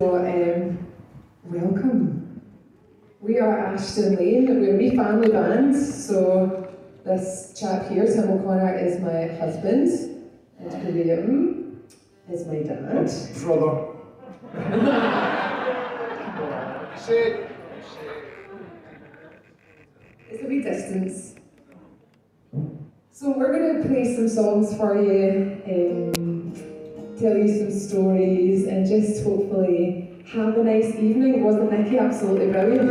Welcome. We are Ashton Lane. We're a wee family band, so this chap here, Tim O'Connor, is my husband, and Graeme is my dad. Brother. Shit. It's a wee distance. So we're going to play some songs for you, tell you some stories, and just hopefully have a nice evening. Wasn't Nikki absolutely brilliant?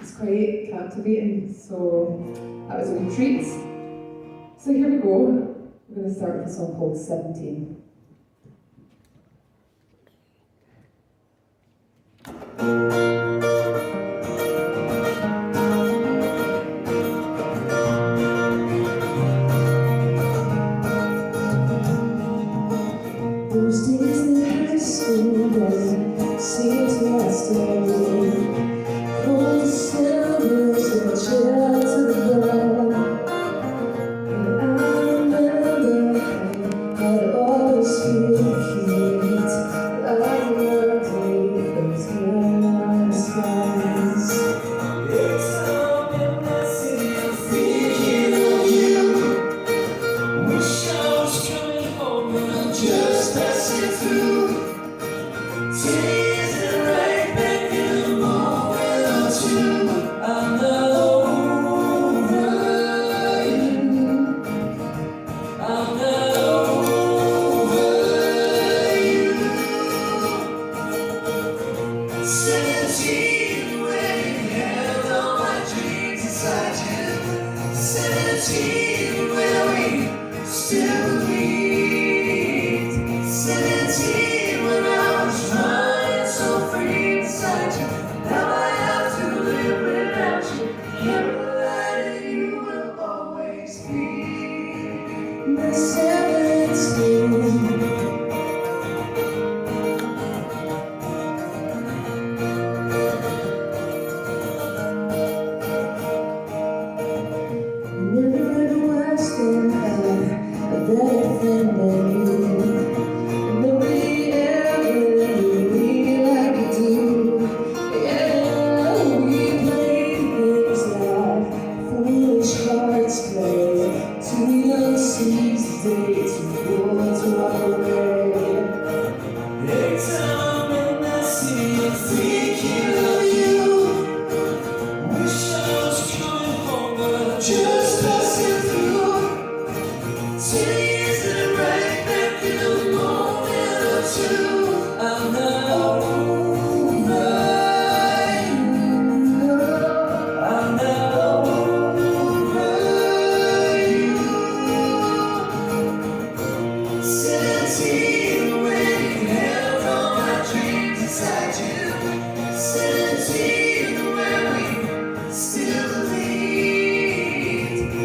It's quite captivating, so that was a wee treat. So here we go. We're going to start with a song called 17. Those days in high school doesn't seem to last away. Cold Decembers and a chill to the bone. And I remember how I'd always feel cute, like a day those neon skies. It's all in the city, I'm thinking of you. Wish I was coming home, but I'm just passing through. Days and right back in a moment or two. I'm not over you. I'm not over you. 17, when you held all my dreams inside you. 17, when we still believed. 17, when I was running so free beside you. Now I have to live without you. Carolina, you will always be my 17. Never ever was there a better friend than you. Nobody ever knew me like you do. Yeah, we played games like foolish hearts play. Too young to seize the day, too old to walk away. Every time I'm in the city, I'm thinking of you. Wish I was coming home, but I'm just passing through. 10 years and right back in a moment or two. I'm not over you. I'm not over you. 17, when you held all my dreams inside you. 17, when we still believed.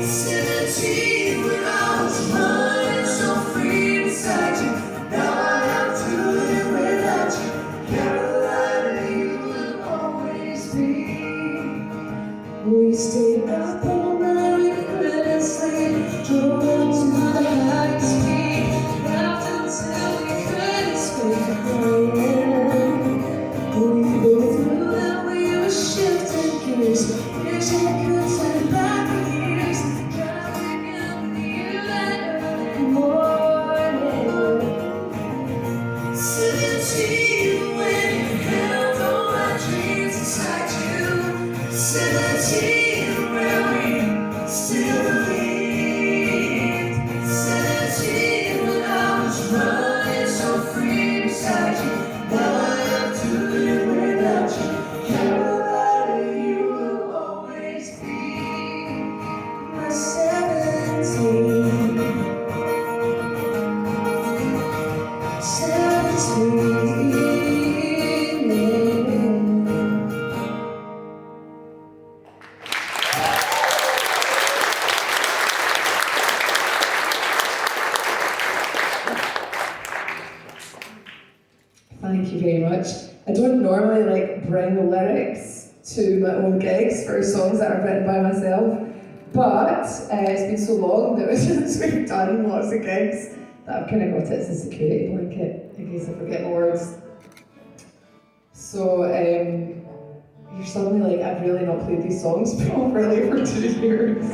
17, when I was running so free beside you. Now I have to live without you. Carolina, you will always be. We stayed up all night, we couldn't sleep. Drove up to the highest peak, laughed until we couldn't speak again. We both knew that we were shifting gears. Wish I could turn back the years. Driving up to you that early morning. 17, when you held all my dreams inside you. 17, where we still believed. 17, when I was running so free beside you. Now I have to live without you. Carolina, you will always be my 17. 17. Thank you very much. I don't normally bring the lyrics to my own gigs for songs that are written by myself, but it's been so long that since we've done lots of gigs I've kind of got it as a security blanket in case I forget my words. So you're suddenly like, I've really not played these songs properly for 2 years.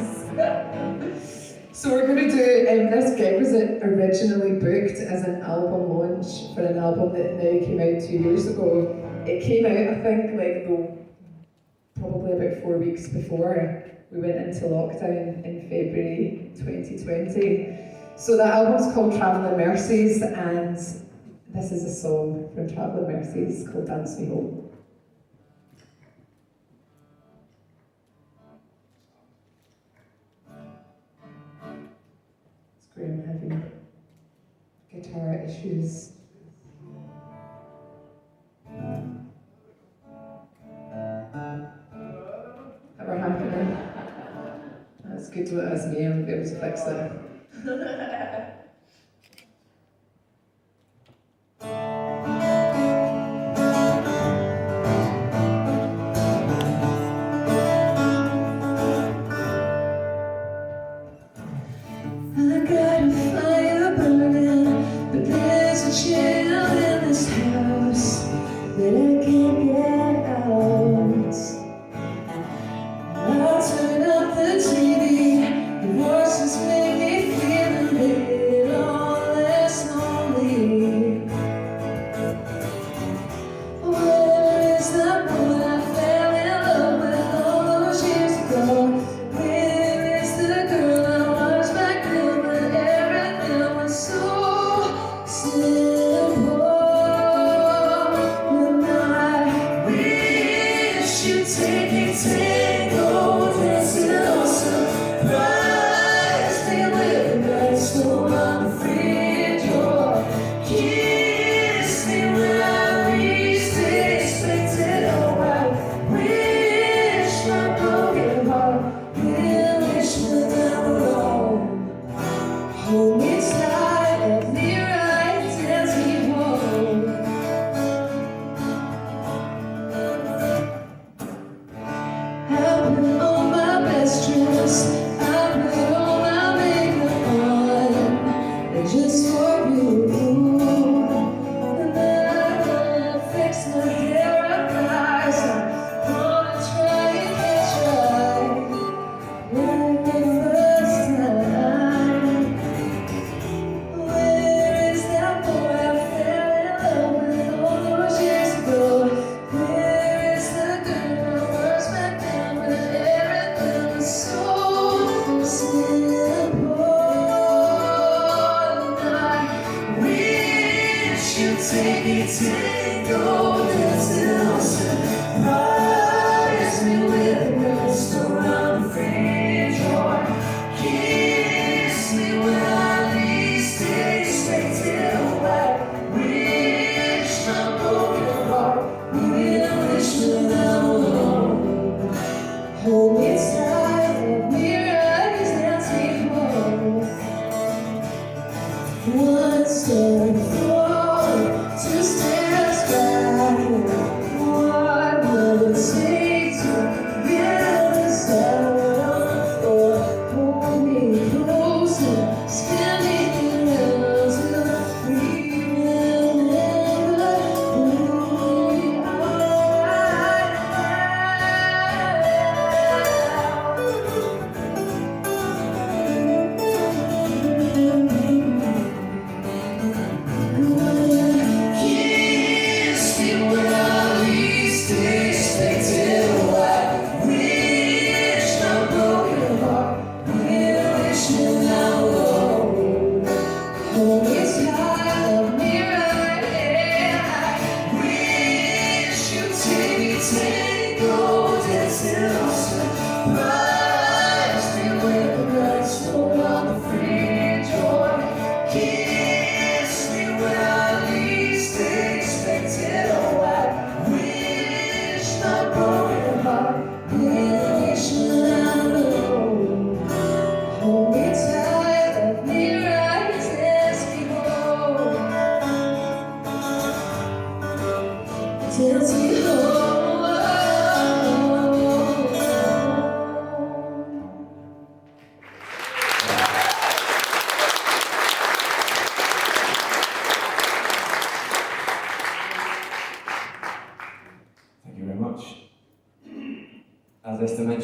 So we're going to do, this gig was originally booked as an album launch for an album that now came out 2 years ago. It came out, I think, probably about 4 weeks before we went into lockdown in February 2020. So that album's called Travelling Mercies, and this is a song from Travelling Mercies called Dance Me Home. It's Graeme having guitar issues. Ever happening? That's good to it as me, I'll be able to fix that.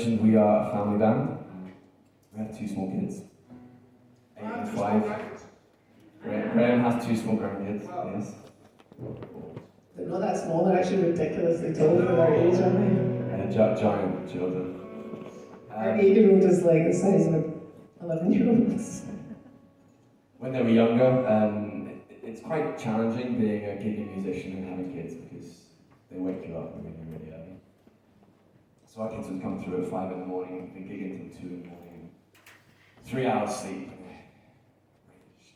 mentioned, we are a family band. We have 2 small kids, 8 and 5. Graeme has 2 small grandkids, yes. They're not that small, they're actually ridiculously tall for their age, aren't they? And giant children. Our 8-year-old is like the size of an 11-year-old. When they were younger, it's quite challenging being a gigging musician and having kids because they wake you up really, really early. So our kids would come through at 5 in the morning and be gigging until 2 in the morning. 3 hours sleep. And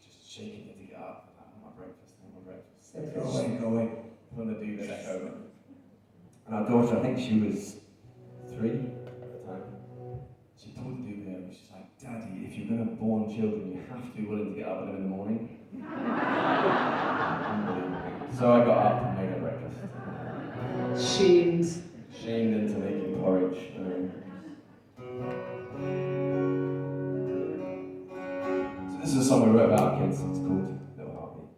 just shaking you to get up. I want my breakfast, I want my breakfast. Go away. Pulling the duvet back over. And our daughter, I think she was 3 at the time. She pulled the duvet over. She's like, "Daddy, if you're going to born children, you have to be willing to get up with them in the morning." Unbelievable. So I got up and made her breakfast. Shamed. Shamed into making porridge. So this is a song we wrote about our kids. It's called Little Heartbeat.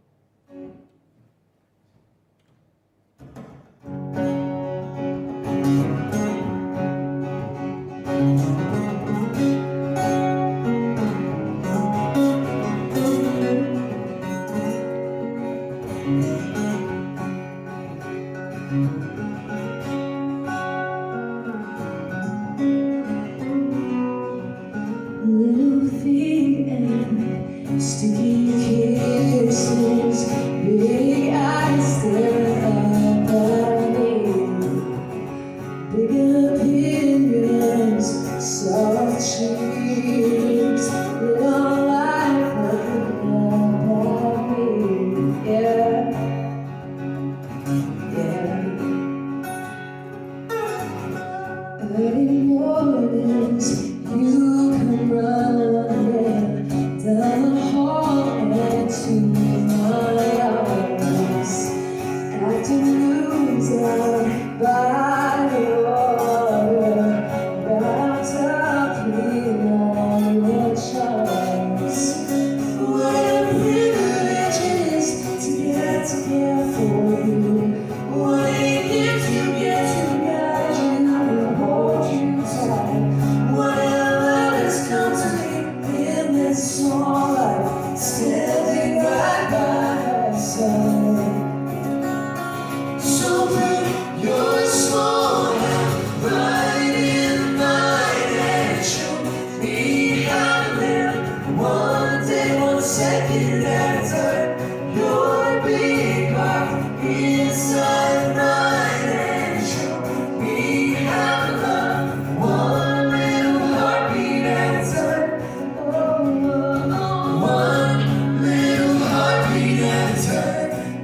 Little feet and sticky kisses, big eyes staring up at me, big opinions, soft cheeks, little life looking up at me, yeah. Early mornings, you come running down the hall and to my arms. Afternoons out by the water, wrapped up in all your charms. What a privilege it is to get to care for you. What a gift you get to guide you and hold you tight. Whatever has come to me in this small life, standing right by my side. So put your small hand right in mine and show me how to live. One day, 1 second at a time. Your big heart inside mine and show me how to love. One little heartbeat at a time. Oh, one little heartbeat at a time.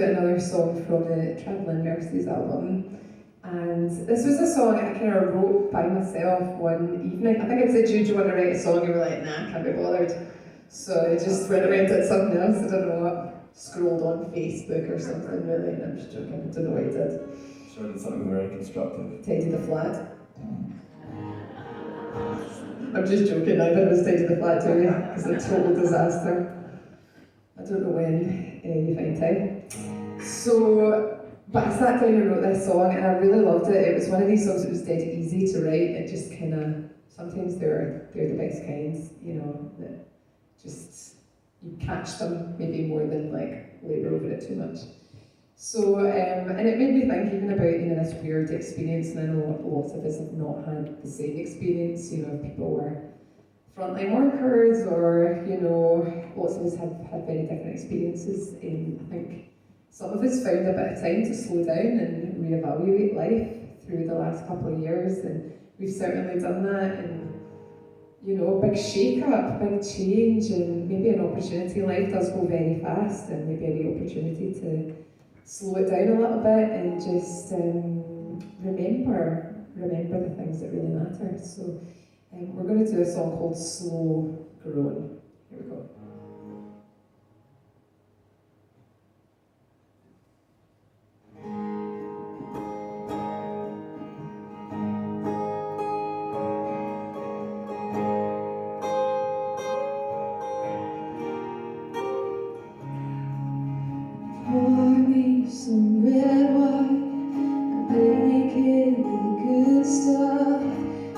do another song from the Travelling Mercies album. And this was a song I kind of wrote by myself one evening. I think I said, do you want to write a song? And we were like, nah, can't be bothered. So I just went and did something else, I don't know what. Scrolled on Facebook or something, really. No, I'm just joking, I don't know what I did. Sure, did something very constructive. Tidy the flat. I'm just joking, I thought it was Tidy the Flat too, because it's a total disaster. I don't know when you find time. So, but I sat down and wrote this song and I really loved it. It was one of these songs that was dead easy to write. It just kind of, sometimes they're the best kinds, you know, that just, you catch them maybe more than like labour over it too much. So, and it made me think even about, you know, this weird experience, and I know lots of us have not had the same experience, you know, if people were frontline workers or, you know, lots of us have had very different experiences. I think some of us found a bit of time to slow down and reevaluate life through the last couple of years, and we've certainly done that. And you know, big shake-up, big change, and maybe an opportunity. Life does go very fast, and maybe a wee opportunity to slow it down a little bit and just remember the things that really matter. So we're going to do a song called Slow Grown. Here we go. Some red wine and make it the good stuff.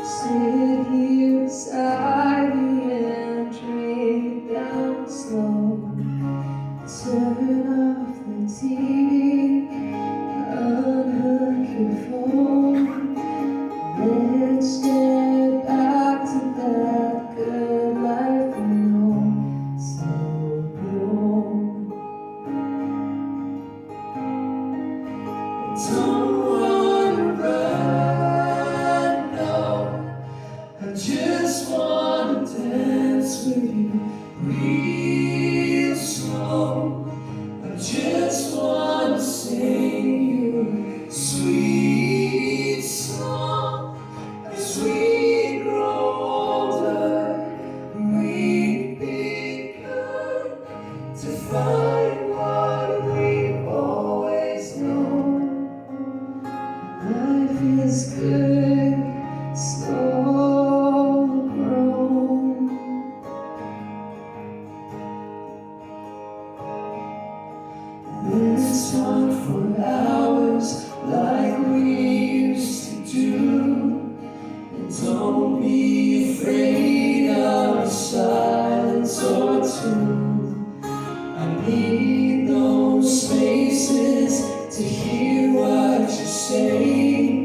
Sit here beside me and drink it down slow. Turn off the TV, unhook your phone. Let's get back to that good life we know. Slow grown. Don't wanna run, no. I just wanna dance with you real slow. I just wanna sing you a sweet song. As we grow older, we've begun to find what we've always known. Life is good, slow grown. Let's talk for hours like we used to do. And don't be afraid of silence or two. I need those spaces to hear what you say.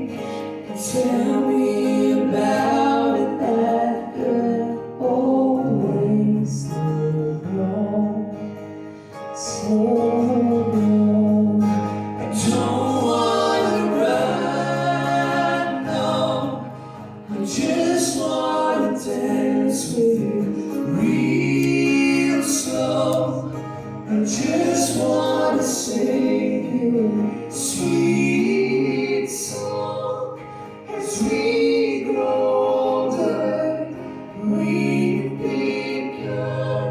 Tell me about it that good old way. Slow grown, slow grown. I don't wanna run, no. I just wanna dance with you real slow. I just wanna sing you a sweet song. As we grow older, we've begun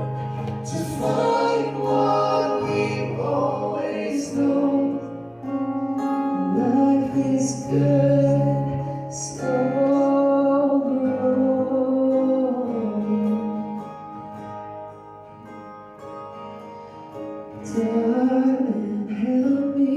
to find what we've always known. Life is good, slow grown. Darling, help me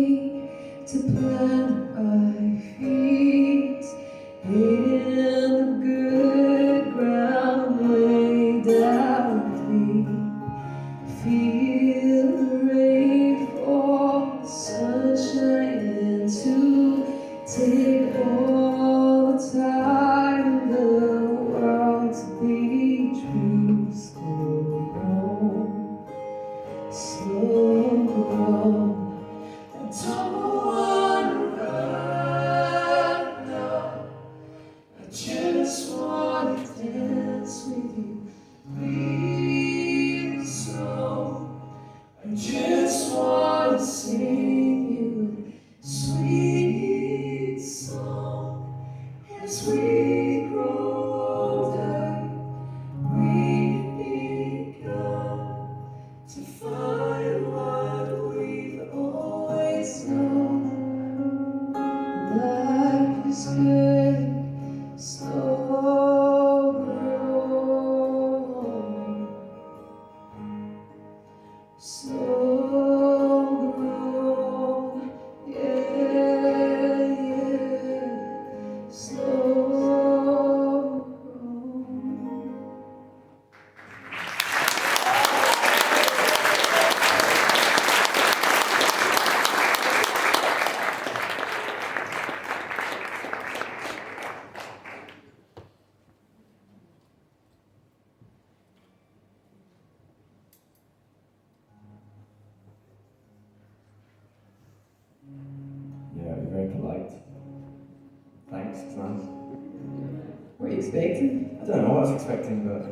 expecting? I don't know what I was expecting, but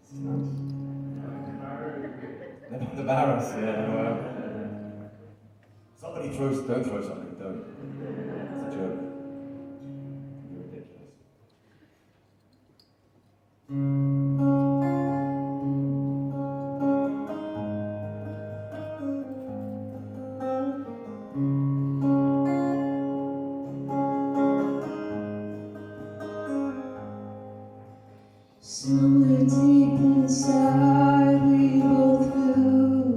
it's nice. The barras, yeah. Well, somebody don't throw something, don't. It's a joke. You're ridiculous. Somewhere deep inside we both knew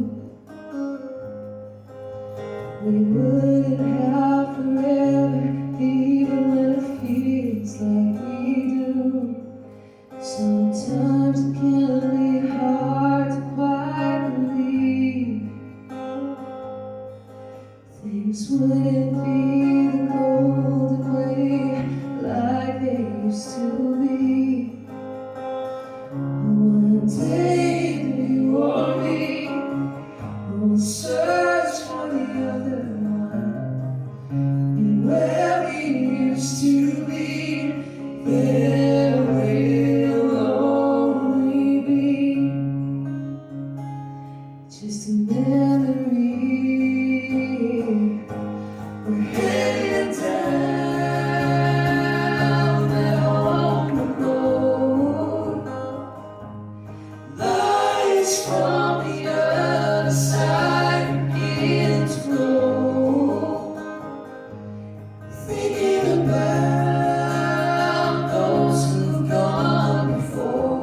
we wouldn't have forever, even when it feels like we do. Sometimes it can be hard to quite believe things wouldn't be the golden way like they used to be. One day you or me will search for the other one, and where we used to be, there will only be just a memory. We're heading down that old road. Lights from the other side begin to glow. Thinking about those who've gone before.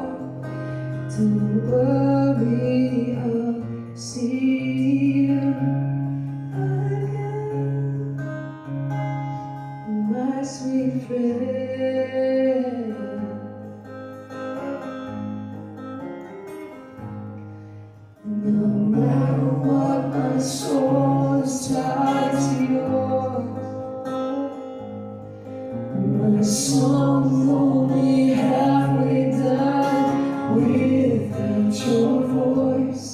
Don't worry, I'll see you again, my sweet friend. No matter what, my soul is tied to yours. My song only halfway done without your voice.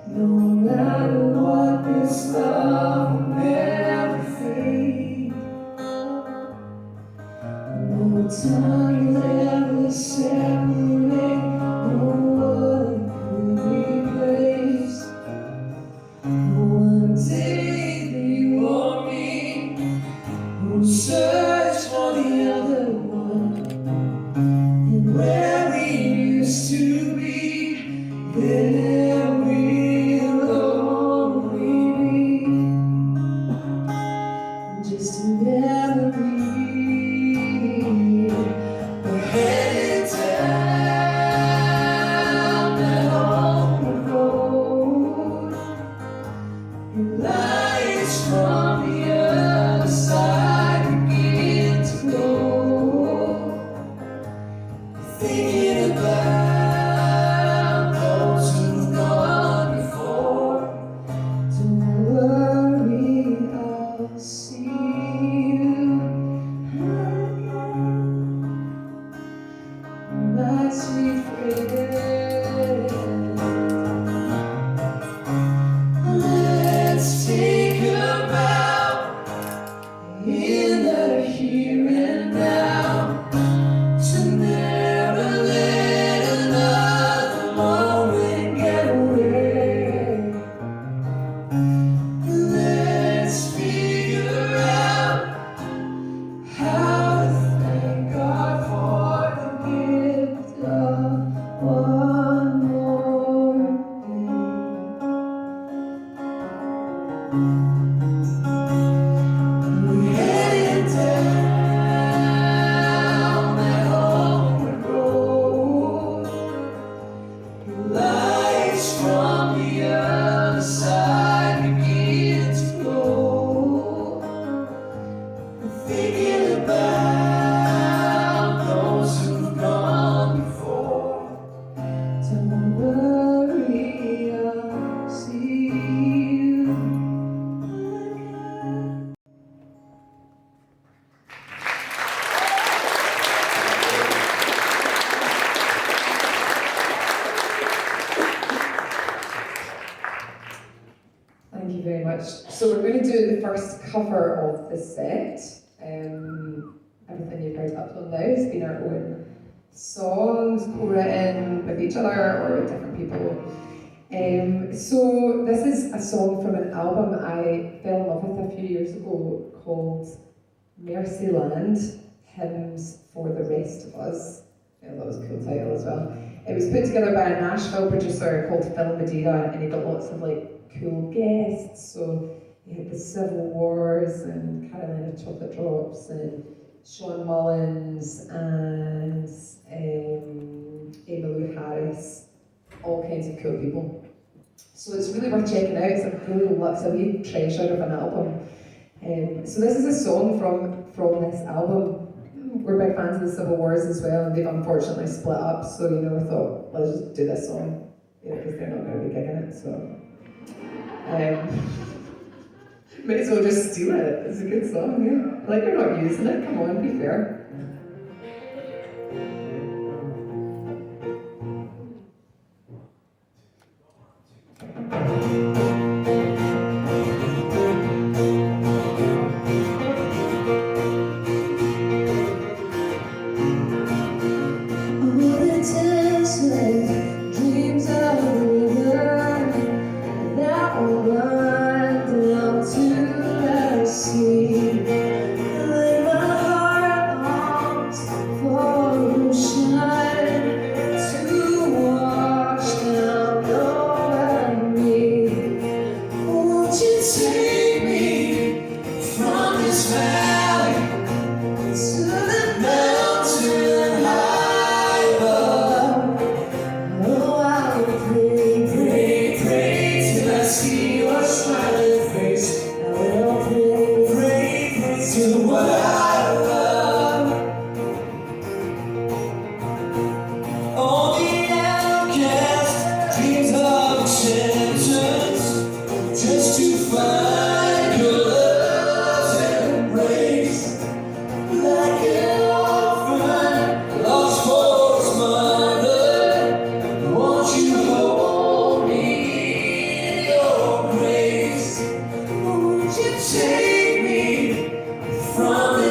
No matter what, this love will never fade. No time will ever separate. No one could replace. One day you or me will search for the other one, and where we used to be, there will only be just a memory. We're headed down that old road, and lights from the other side begin to glow. Thinking about those who've gone before. Don't worry, I'll see you again, my sweet friend. Let's take a bow in the here and now, to never let another moment get away. Let's figure out how to thank God for the gift of one more day. We're headed down that old road. Lights from the other side begin to glow. Thinking about those who've gone before. Don't worry, I'll see you again. Thank you very much. So we're going to do the first cover of the set, everything you've heard up till now has been our own songs co-written with each other or with different people. So this is a song from an album I fell in love with a few years ago called Mercies, Hymns for the Rest of Us. Yeah, that was a cool title as well. It was put together by a Nashville producer called Phil Madeira, and he got lots of like cool guests. So he had the Civil Wars and Carolina Chocolate Drops and Sean Mullins and Emmylou Harris, all kinds of cool people. So it's really worth checking out. It's a wee treasure of an album. So this is a song from this album. We're big fans of the Civil Wars as well, and they've unfortunately split up. So we thought let's just do this song, because they're not going to be gigging it. So might as well just steal it. It's a good song. Yeah. Like you're not using it. Come on, be fair. Take me from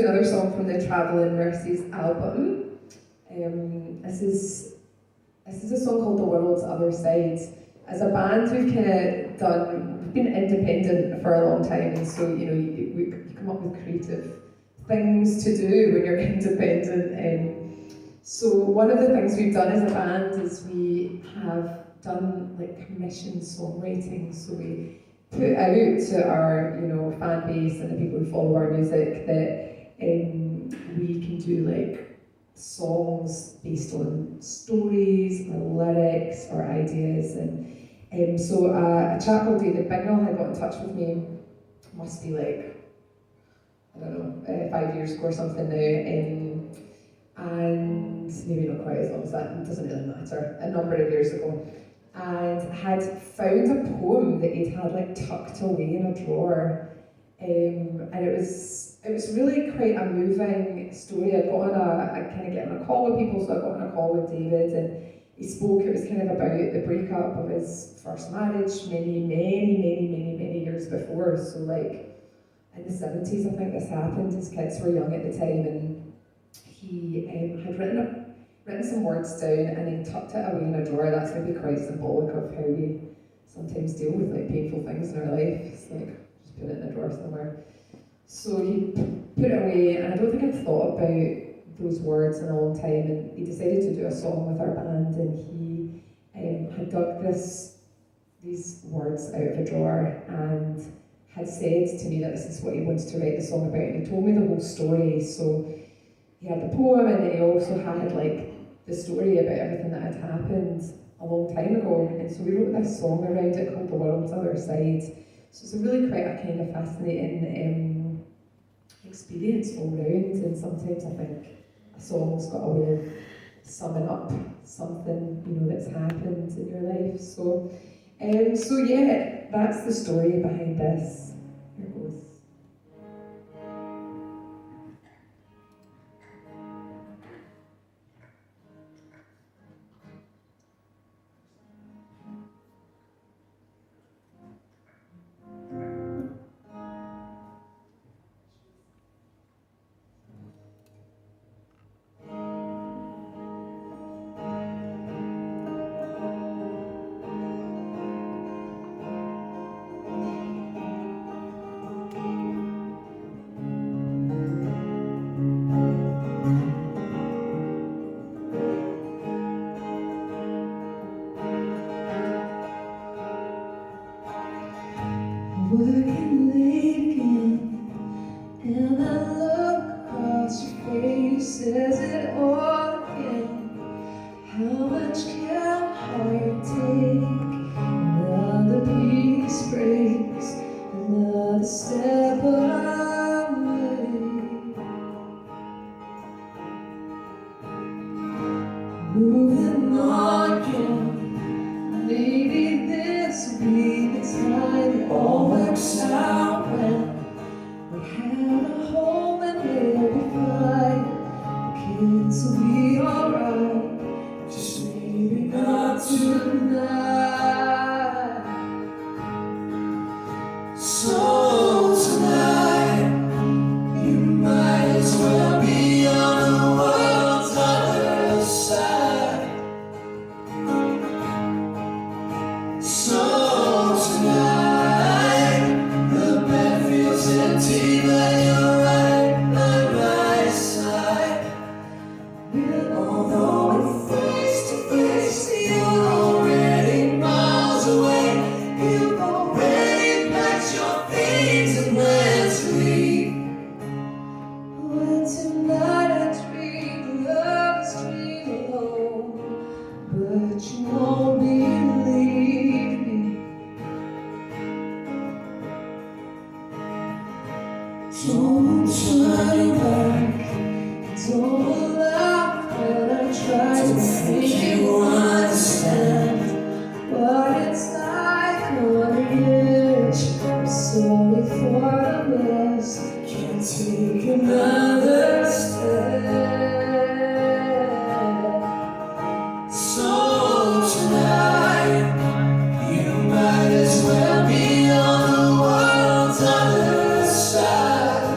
another song from the Travelling Mercies album. This is a song called The World's Other Side. As a band, we've been independent for a long time, and so you come up with creative things to do when you're independent. So one of the things we've done as a band is we have done like commission songwriting. So we put out to our fan base and the people who follow our music that we can do like songs based on stories or lyrics or ideas. And so a chap called David Bignell had got in touch with me, must be like, I don't know, 5 years ago or something now, and maybe not quite as long as that, it doesn't really matter, a number of years ago, and had found a poem that he'd had like tucked away in a drawer, and it was really quite a moving story. I kind of get on a call with people, so I got on a call with David, and he spoke. It was kind of about the breakup of his first marriage many years before. So like in the 70s, I think this happened. His kids were young at the time, and he had written some words down and then tucked it away in a drawer. That's maybe quite symbolic of how we sometimes deal with like painful things in our life. It's like just put it in a drawer somewhere. So he put it away, and I don't think I'd thought about those words in a long time, and he decided to do a song with our band, and he had dug these words out of a drawer and had said to me that this is what he wanted to write the song about, and he told me the whole story. So he had the poem, and then he also had like the story about everything that had happened a long time ago, and so we wrote this song around it called The World's Other Side. So it's a really quite a kind of fascinating experience all round, and sometimes I think a song's got a way of summing up something that's happened in your life. So yeah, that's the story behind this. Here goes. Working late again, and I look across your face. Says it all again. How much can a heart take? Another piece breaks, another step away. Moving on again. Maybe this will be the time it all works out when we have a home and we'll be fine. The kids will be alright, just maybe not tonight. So tonight, you might as well be on the world's other side. So tonight, the bed feels empty, but you're right by my side. And although we're face to face, you're already miles away. You've already packed your things and planned to leave. But tonight I dream love's dream alone, but you won't believe me. Don't turn back, don't laugh when I try to make you understand what it's like on the edge. I'm sorry for the mess, can't take another step. So tonight, you might as well be on the world's other side.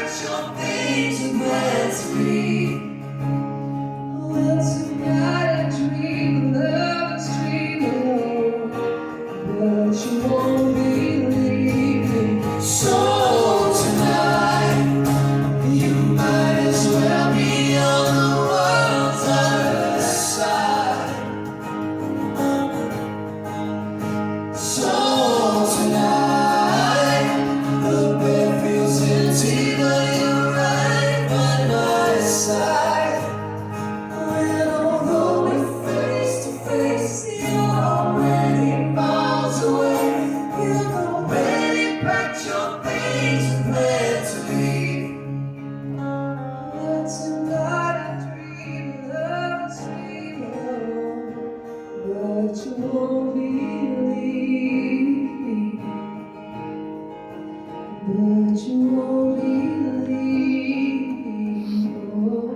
patch your things are meant to be. Well, tonight I dream of love and stream alone, but you won't believe me. So tonight, you might as well be on the world's other side. So tonight, the bed feels empty, but you're right by my side. And although we're face to face, you're already miles away. You've already packed your things and meant to leave. But tonight I dream love and stream alone, but you won't believe me. But you won't believe me. Oh,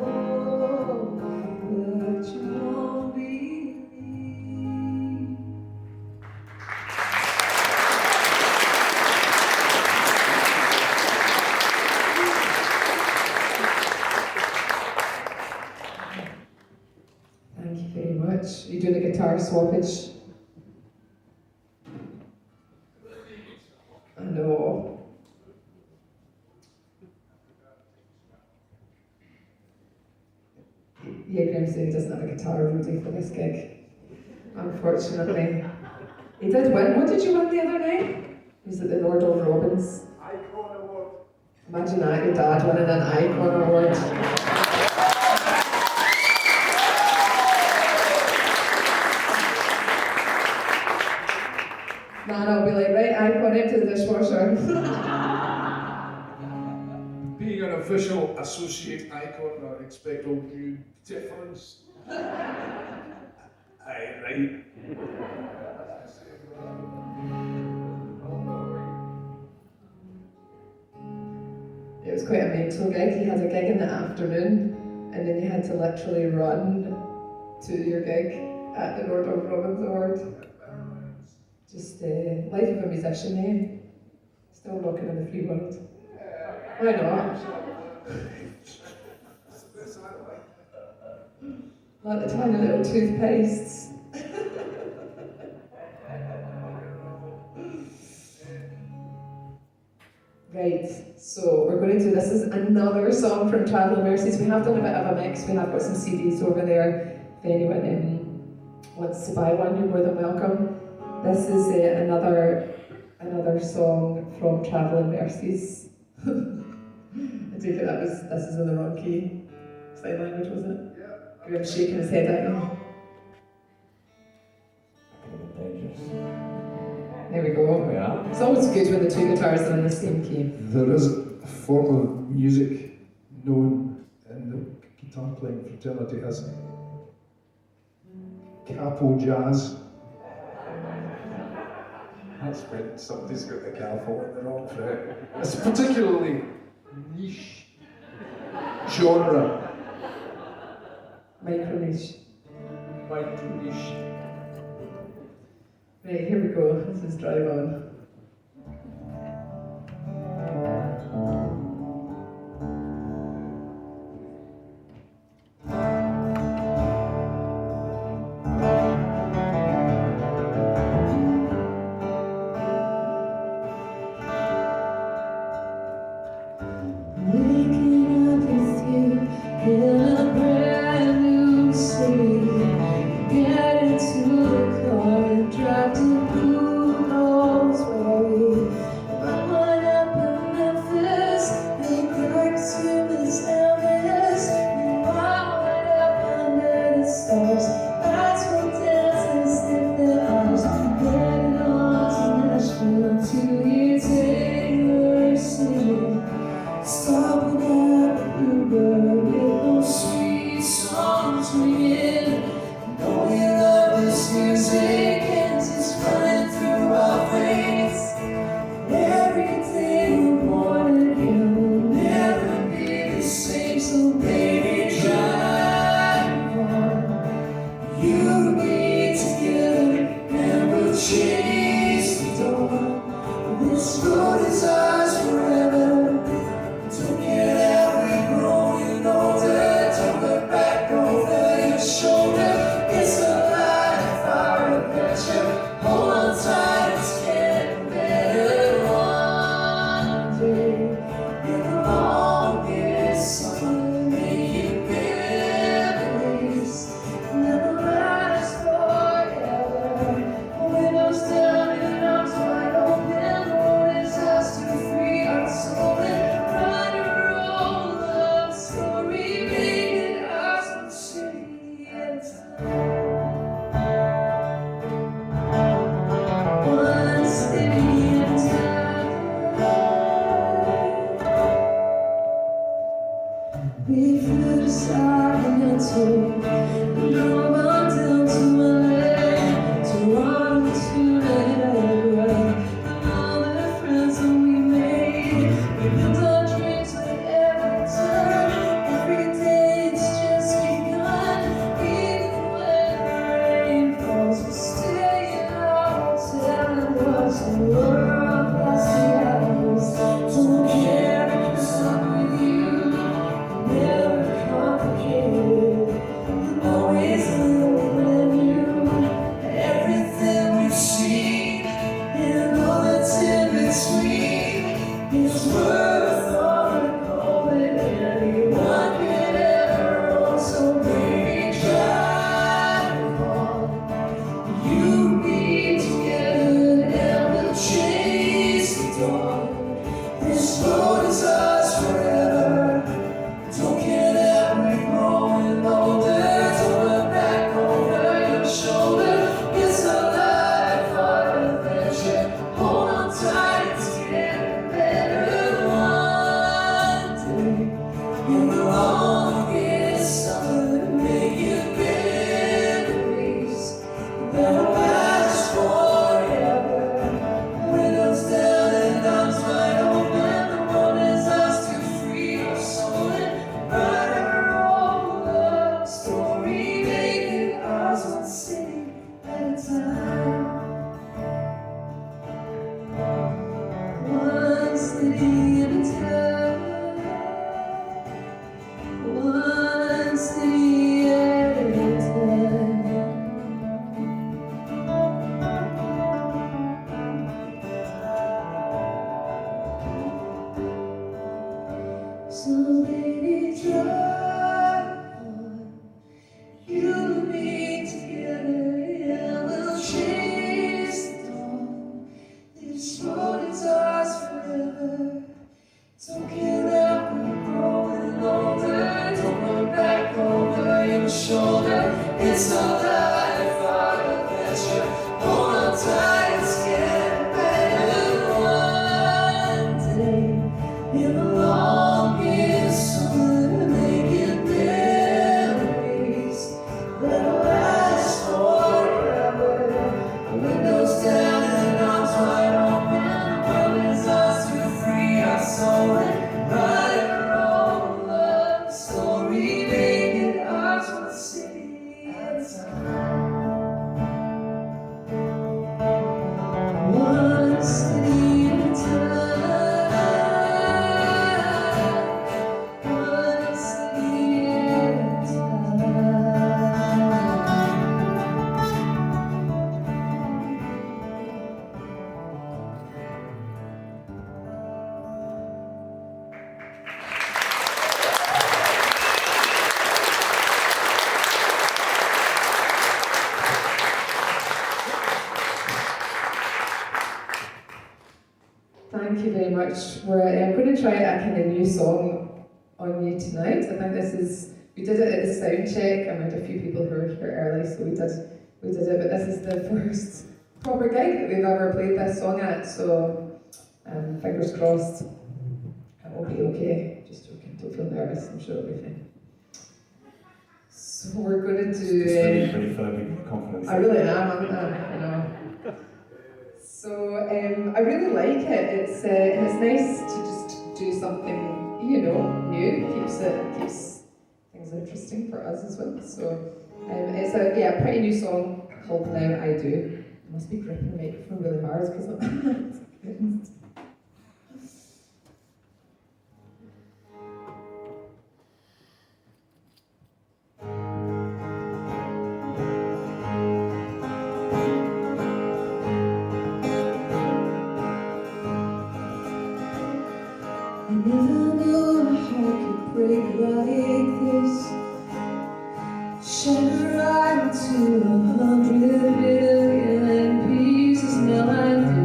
but you won't believe me. Thank you very much. You doing a guitar swappage? I know. Yeah, Graeme said he doesn't have a guitar ready for this gig. Unfortunately. He did win. What did you win the other night? He was at the Lord of Robins. Icon Award. Imagine that, your dad winning an Icon Award. Man, I'll be like, right, Icon into the dishwasher. Being an official associate icon, I expect all new difference. Aye, right. It was quite a mental gig. He had a gig in the afternoon, and then you had to literally run to your gig at the Lord of Robins Award. Just life of a musician, eh? Still rocking in the free world. Why not? Like the tiny little toothpastes. Right, so we're going to do, this is another song from Travelling Mercies. We have done a bit of a mix, we have got some CDs over there. If anyone wants to buy one, you're more than welcome. This is another song from Travelling Mercies. I take it this is in the wrong key. Sign language, wasn't it? Yeah. Graeme's shaking his head at you. Dangerous. There we go. Yeah. It's always good when the two guitars are in the same key. There is a form of music known in the guitar playing fraternity as capo jazz. That's when somebody's got the capo in the wrong fret. It's a particularly niche genre. Micro niche. Micro niche. Right, here we go. This is Drive On. Waking up with you in a brand new city. Get into the car and drive to who knows We flew to Sacramento, drove on down to LA, Toronto to Niagara, and all the friends that we made. We built our dreams like every turn, every day it's just begun. Even when the rain falls, we stay in our hotel and watch the world pass the hours. Don't care because I'm with you. Never complicated, always a little brand new. Everything we've seen and all that's in between is worth all the gold that anyone could ever own. So baby, drive on. You me together and we'll chase the dawn. This road is ours forever. Don't care that we're growing older. Don't look back over your shoulder. It's a life of adventure. Hold on tight, it's getting better one day. In the longest summer, making memories that'll last forever. Windows down and arms wide open. The world is ours to free our soul and write our own love story, making ours one city at a time. One city at a time. One city at a time. So baby, drive on. You and me together, yeah, we'll chase the dawn. This road is ours forever. Don't care that we're growing older. Don't look back over your shoulder. It's a life of adventure. Hold on tight, it's getting better one day. In the longest summer, making memories that'll last forever. Windows down and arms wide open. The world is ours to free our soul and write our own love story, making ours one city at a time. One city at a time. One city at a time. Thank you very much. I'm going to try a kind of new song on you tonight. I think this is, we did it at the sound check, and we had a few people who were here early, so we did it, but this is the first proper gig that we've ever played this song at, so fingers crossed it will be okay. Just joking, don't feel nervous, I'm sure it'll be fine. So we're going to do... It's really firmly confidence. I really am, I know. So I really like it. It's nice to just do something, new. Keeps things interesting for us as well. So it's a pretty new song called Now I Do. I must be gripping the microphone really hard because I'm I never knew a heart could break like this. Shatter right into 100 billion pieces. Now I do.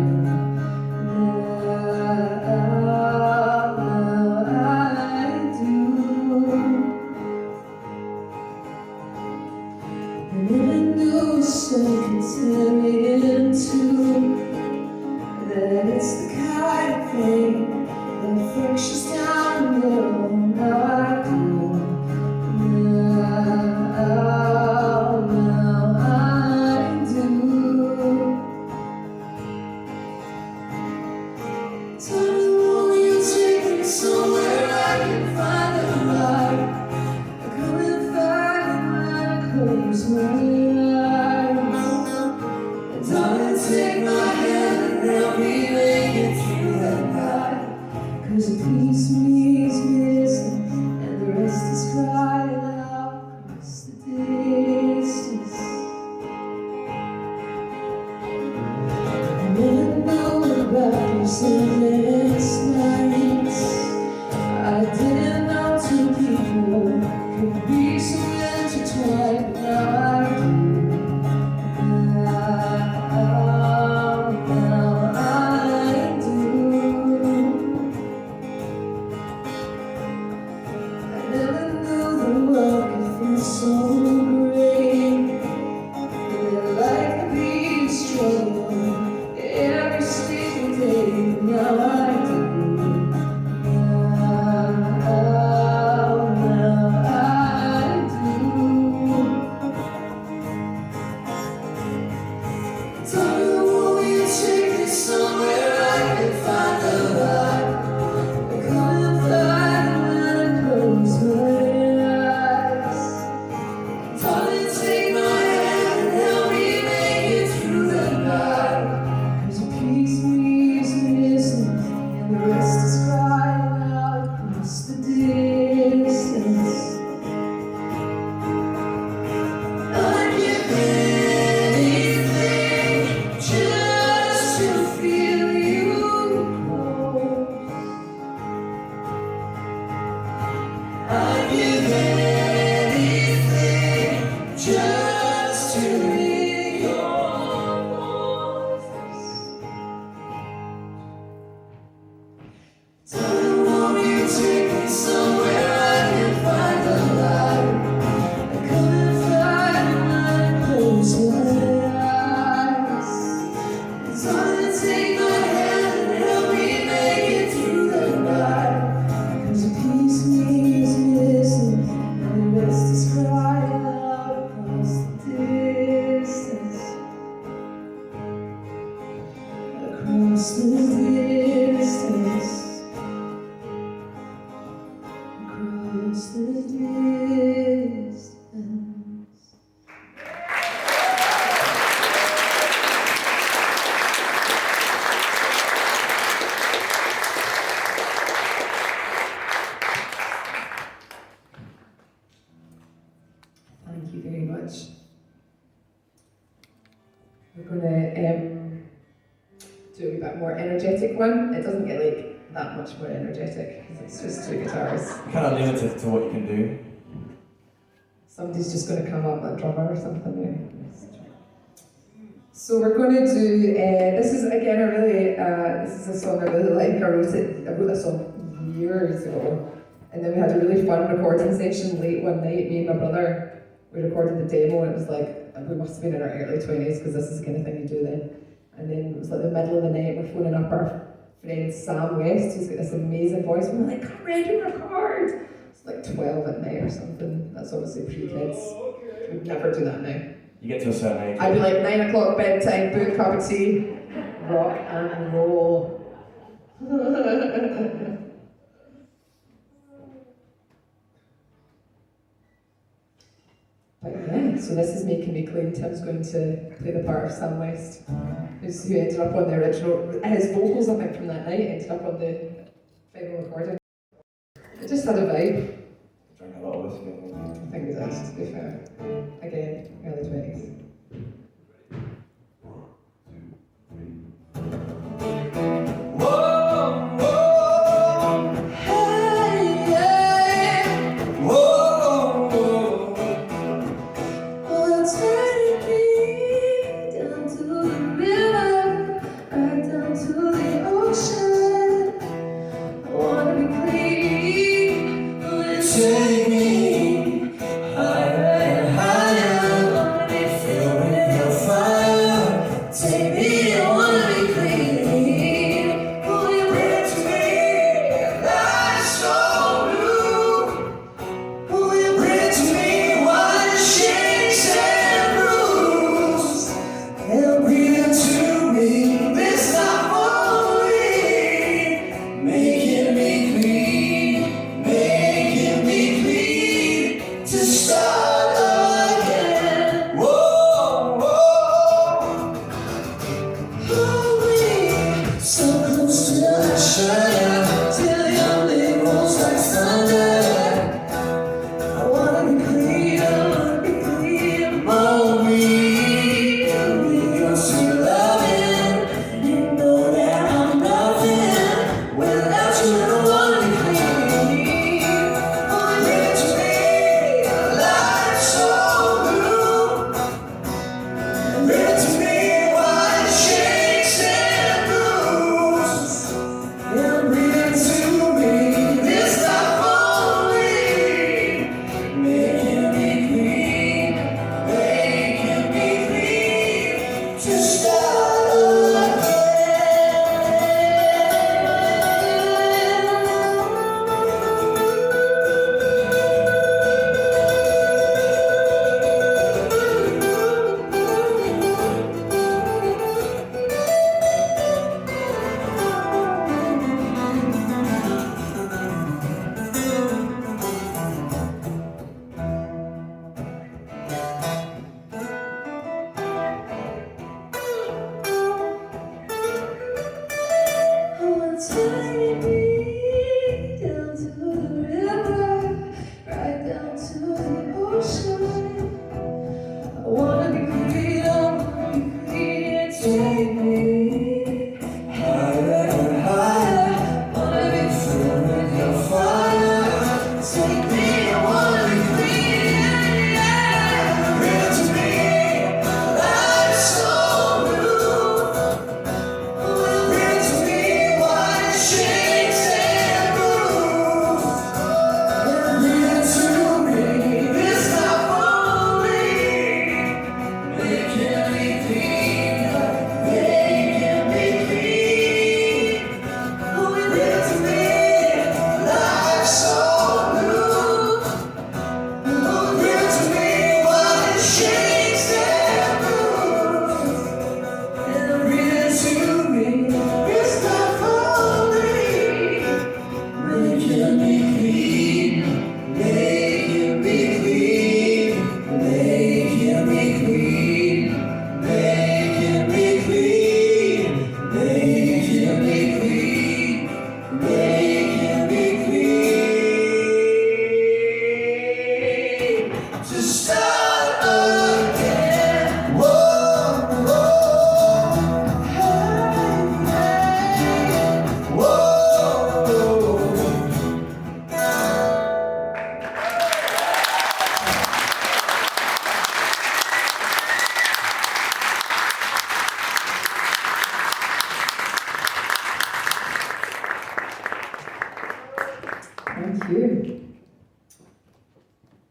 the distance. Thank you very much. We're gonna do a wee bit more energetic one. It doesn't get like that much more energetic because it's just two guitars. Kind of limited to what you can do. Somebody's just going to come up, a drummer or something there. So we're going to do, this is again a really, this is a song I really like. I wrote a song years ago, and then we had a really fun recording session late one night, me and my brother. We recorded the demo, and it was like, we must have been in our early 20s, because this is the kind of thing you do then. And then it was like the middle of the night, we're phoning up our friend Sam West, who's got this amazing voice, and we're like, come round and record! It's like 12 at night or something. That's obviously pre-kids. We'd never do that now. You get to a certain age. I'd be like 9 o'clock bedtime, boot, cup of tea, rock and roll. But yeah, so this is Making Me Clean. Tim's going to play the part of Sam West, who ended up on the original, his vocals I think from that night ended up on the final recording. It just had a vibe. Drink a lot of whiskey. I think it does, to be fair. Again, early 20s. Take me higher and higher.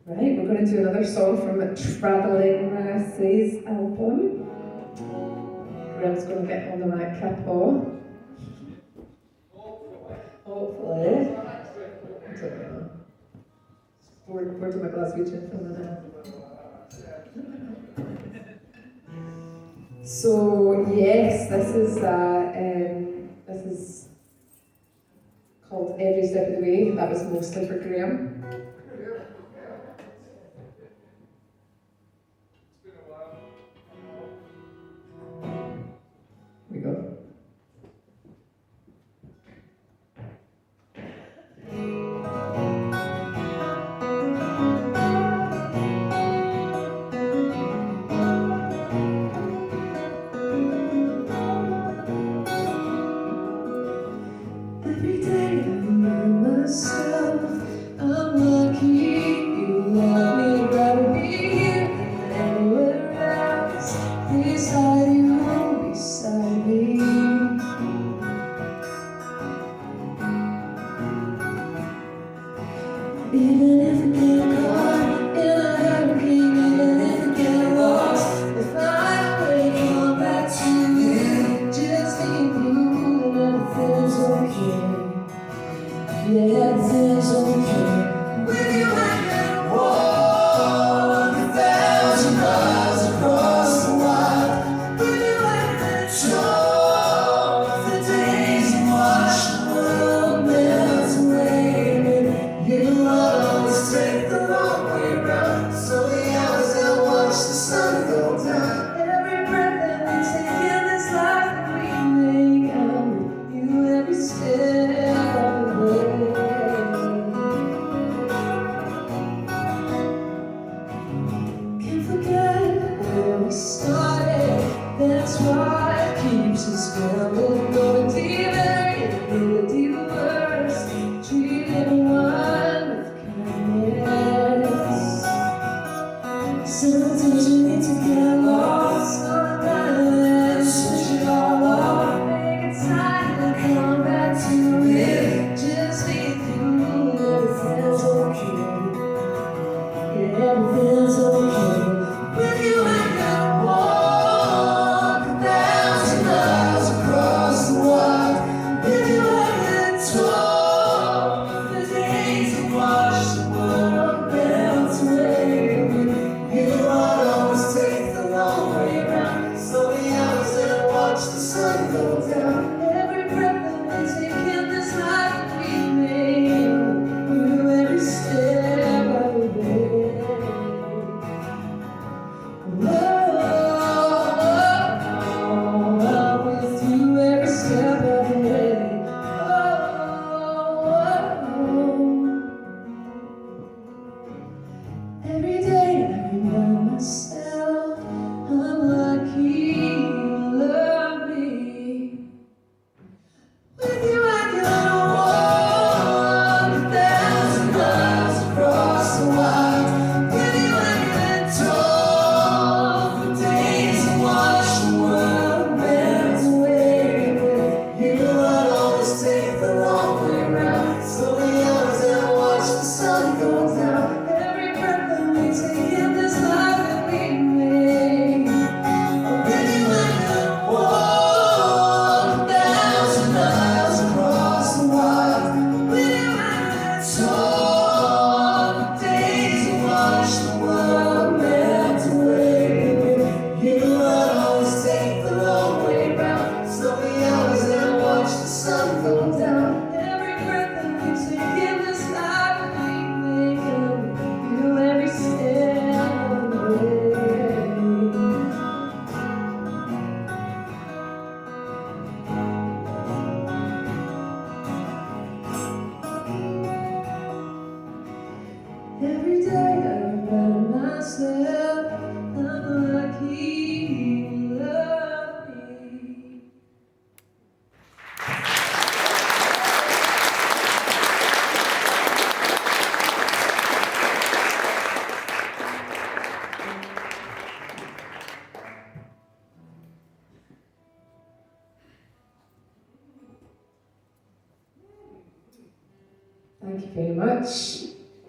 Right, we're going to do another song from Travelling Mercies album. Graeme's going to get on the right capo. Hopefully. I don't know. We're doing my Glaswegian for a minute. So yes, this is called Every Step of the Way. That was mostly for Graeme. Here we go. Every day I remind myself I'm lucky you love me. I'd rather be here than anywhere else. Beside you, beside me. Even if I get caught in a hurricane, even if I get lost, if I wake up back to you, just me and you, then everything's okay. Yeah, everything's okay. With you I can walk 1,000 miles across the wild. With you I can talk for days and watch the world melt away. With you I'll always take the long way round. So the hours that watch the sun go down. Every breath that we take in this life that we make, I'm with you every step of the way. Can't forget where we started. That's why it keeps us going. Going deeper into the deep worst. Treat everyone with kindness. Sometimes you need to get lost on the island, switch it all off, make it time to come back to it. Just be you, and everything's okay. Yeah, everything's okay. With you I can walk 1,000 miles across the wild. With you I can talk for days and watch the world melt away. With you I'll always take the long way round. So the hours that I watch the sun go down. Every breath that we take in this life that we made, you every step of the way. I'm with you every step of the way. Every day I remind myself I'm lucky you love me. With you I can walk 1,000 miles across the wild. With you I can talk for days and watch the world melt away. With you I'll always take the long way round. So the hours that I watch the sun go down. Every breath that we take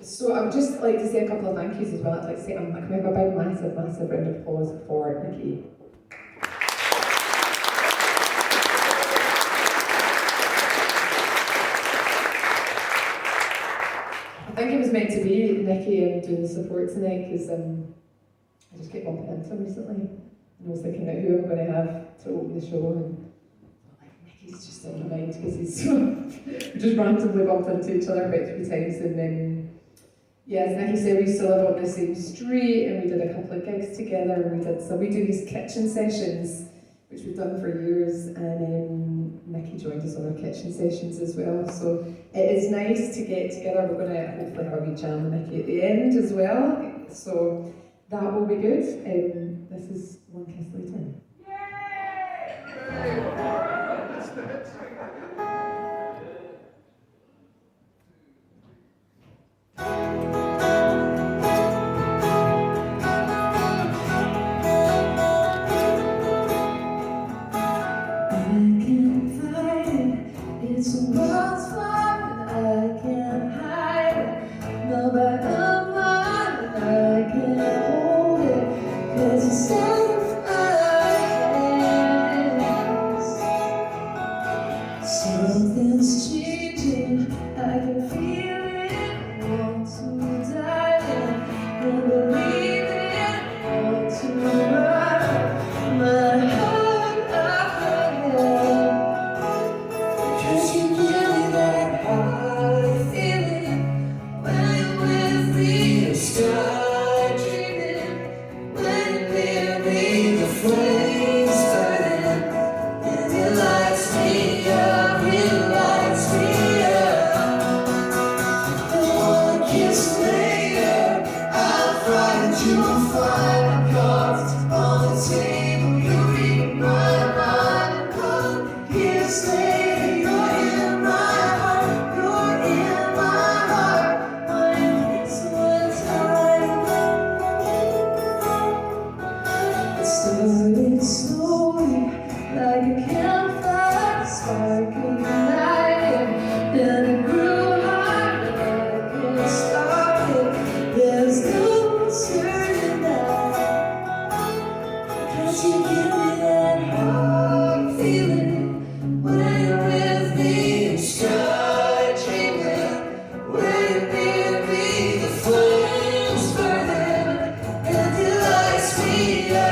So I would just like to say a couple of thank yous as well. I'd like to say, can we have a big, massive, massive round of applause for Nikki. I think it was meant to be Nikki doing the support tonight because I just kept bumping into him recently. And I was thinking about who I'm going to have to open the show, and like, Nikki's just in my mind because he's so we just randomly bumped into each other about 3 times, and then yeah, as Nikki said, we used to live on the same street, and we did a couple of gigs together, and we do these kitchen sessions, which we've done for years, and Nikki joined us on our kitchen sessions as well. So it is nice to get together. We're going to hopefully have a wee jam with Nikki at the end as well. So that will be good. This is One Kiss Later. It's a world's fire and I can't hide it. No matter mine, I can't hold it. 'Cause it's out of my hands. Something's changing, I can feel it. Want to dive in and believe it. Want to run my heart up ahead. 'Cause you give me that high feeling when you're with me. Start dreaming when you're near me. The flames burning and it lights me up. It lights me up. And one kiss later, I'll find you. Find my cards on the table. You read my mind. One kiss later. Started slowly, like a campfire, spark ignited, then it grew hot, I can't stop it. There's no turning back. 'Cause you give me that hot feeling when you're with me. And start dreaming when you're near me. The flames burning and it lights me up.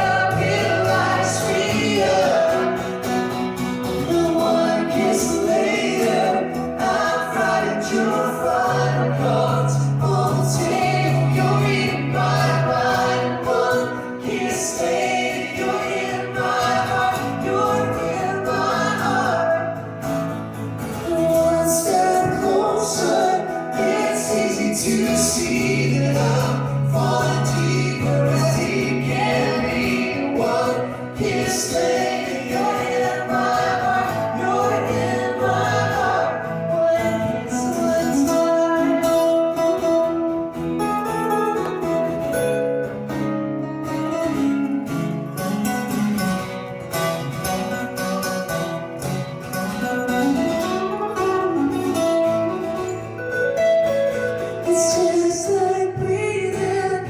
To see that I'm falling deeper as deep can be. One kiss later, you're in my heart, you're in my heart. One kiss, one time. It's just like breathing.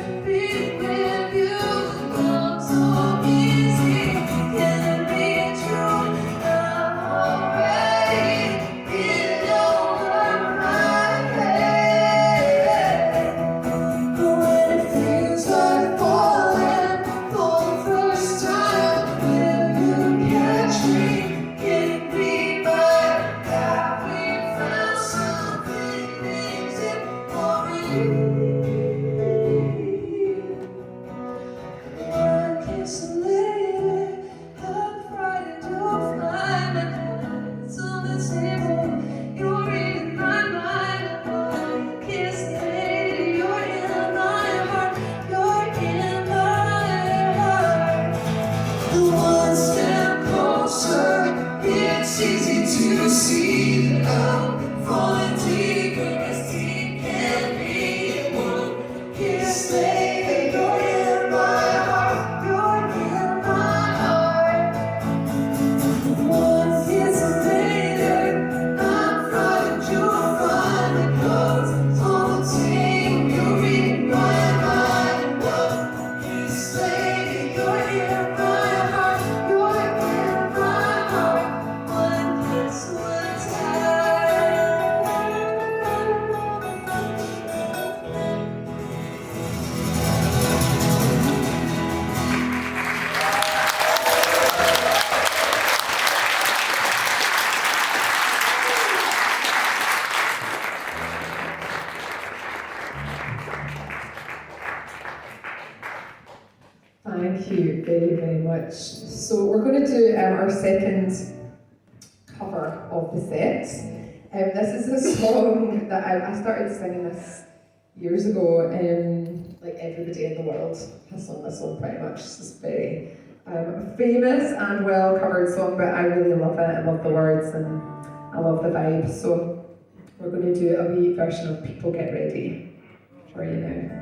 Thank you very, very much. So we're going to do our second cover of the set. This is a song that I started singing this years ago. Like everybody in the world has sung this song pretty much. It's this very famous and well covered song, but I really love it. I love the words and I love the vibe. So we're going to do a wee version of People Get Ready for you now.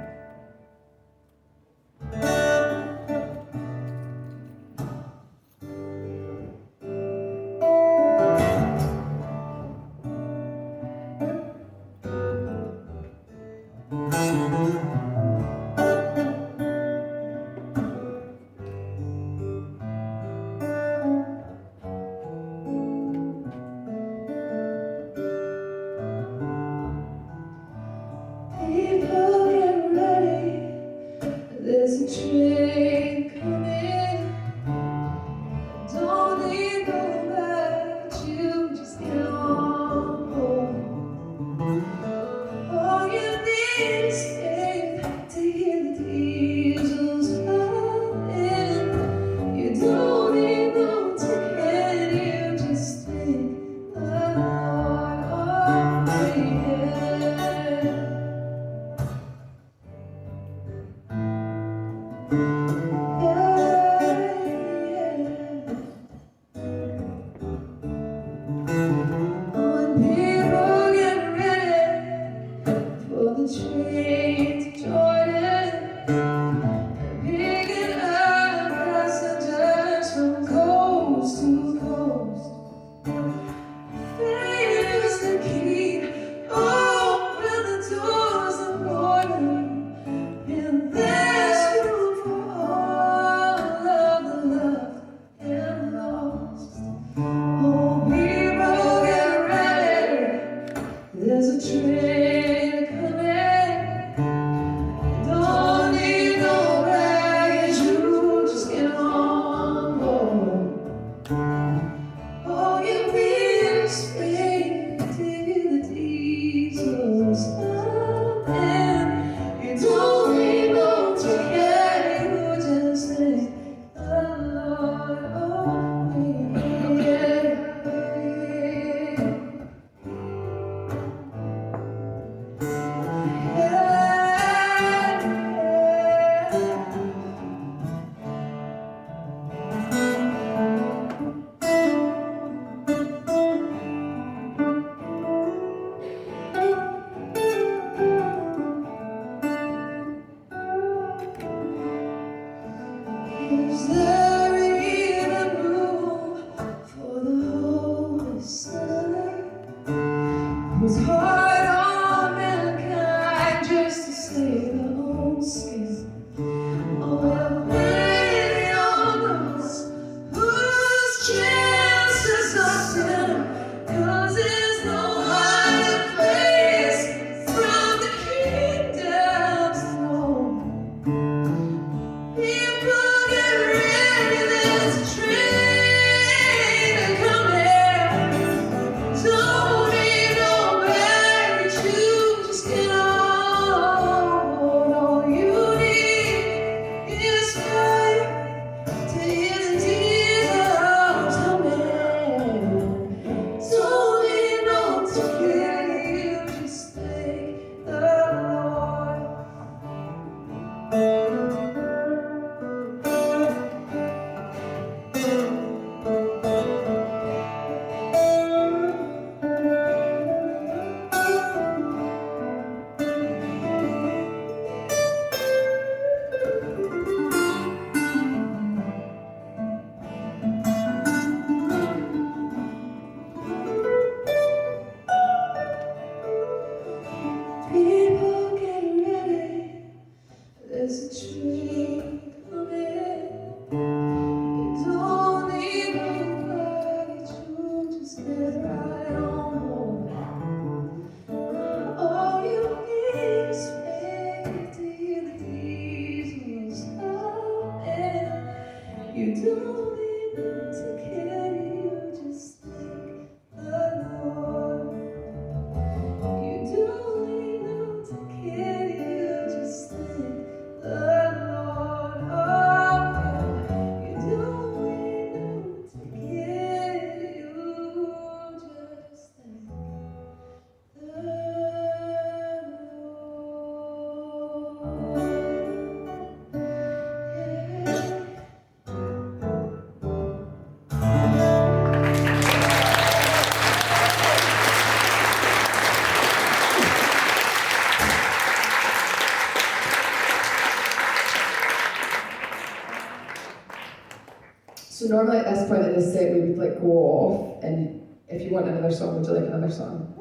So normally at this point in the set we would like go off, and if you want another song, would you like another song?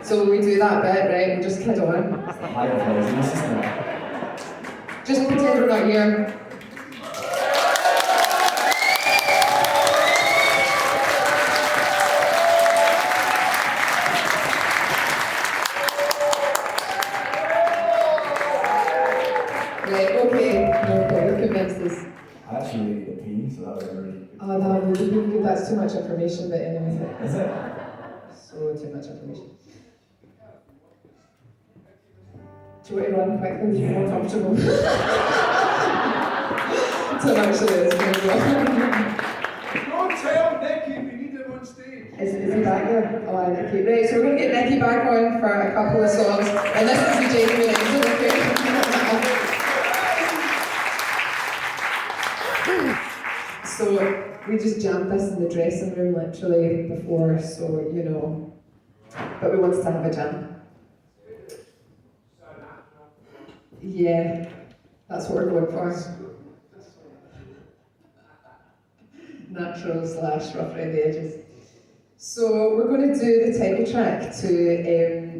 So we do that bit, right? We'll just kid on. It's the height of laziness, isn't it? Just pretend we're not here. Right, okay, we're convinced this. I actually really need a pee, so that was really good. Oh, that would be good. That's too much information, but anyway. Is it? So too much information. Do you want to run quickly? You're more comfortable. So actually, it's going to go. Don't tell Nicky we need him on stage. Is he back there? Oh, Nicky. Right, so we're going to get Nicky back on for a couple of songs, and this is the genuine answer, okay? So we just jammed this in the dressing room literally before, so you know. But we wanted to have a jam. Yeah, that's what we're going for. Natural / rough around the edges. So we're going to do the title track to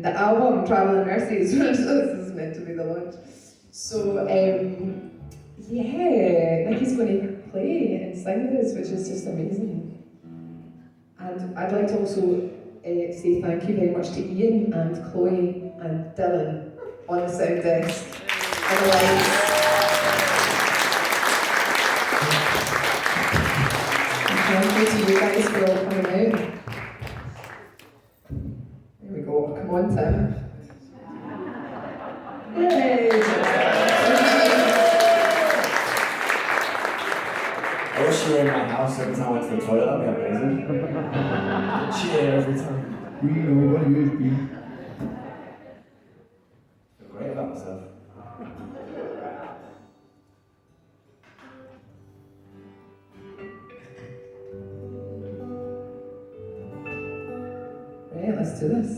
the album Travelling Mercies. So this is meant to be the launch. So yeah, Nicky's going to play and sing with us, which is just amazing. And I'd like to also say thank you very much to Ian and Chloe and Dylan on the sound desk and the lights. And thank you to you guys for all coming out. There we go, come on Tim. Yay! I wish you were in my house every time I went to the toilet, that'd be amazing. Cheer every time. We know what you be. I feel great about myself. Right, let's do this.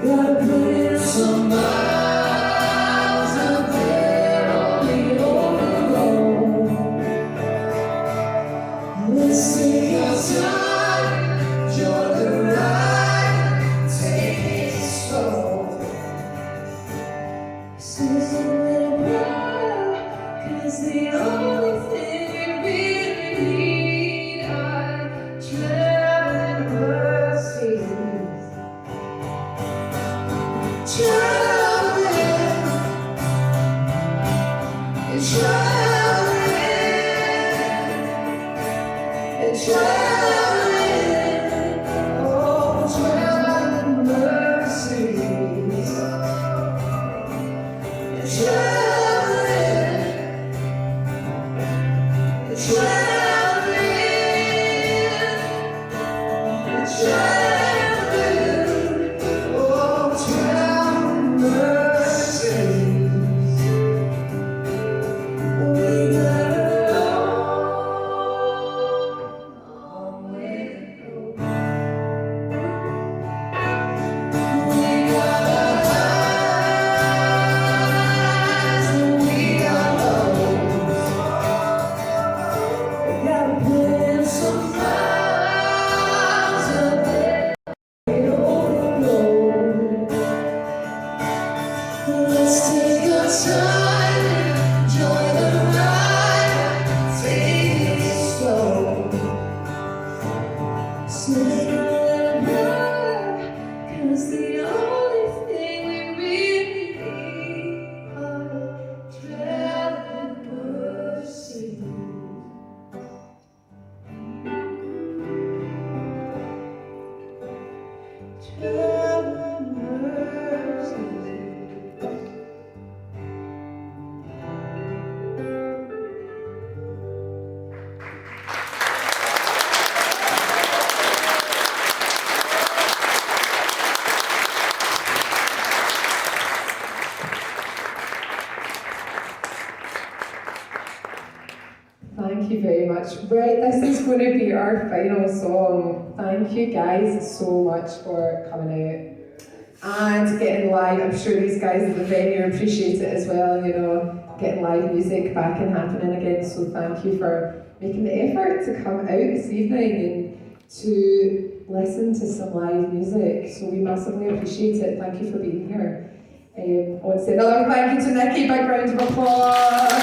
Gotta put in some miles and Thank you very much. Right, this is going to be our final song. Thank you guys so much for coming out and getting live. I'm sure these guys at the venue appreciate it as well, you know, getting live music back and happening again. So thank you for making the effort to come out this evening and to listen to some live music. So we massively appreciate it. Thank you for being here. I want to say another thank you to Nikki. Big round of applause.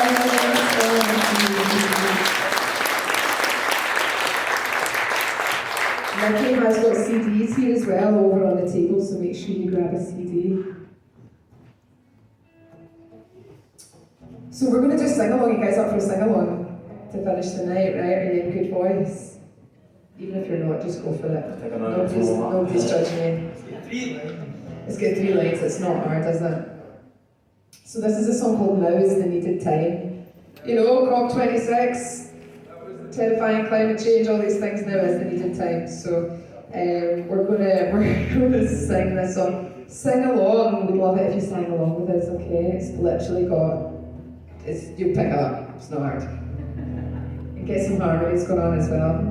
Nikki has got CDs here as well over on the table, so make sure you grab a CD. So we're going to just sing along. You guys up for a sing along to finish the night, right? Are you in good voice? Even if you're not, just go for it. Nobody's judging you. It's got 3 lines, it's not hard, is it? So this is a song called Now is the Needed Time. You know, COP26, terrifying climate change, all these things, now is the needed time. So we're gonna sing this song. Sing along, we'd love it if you sang along with us, okay? It's literally you'll pick it up, it's not hard. And get some harmonies going on as well.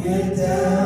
Get down.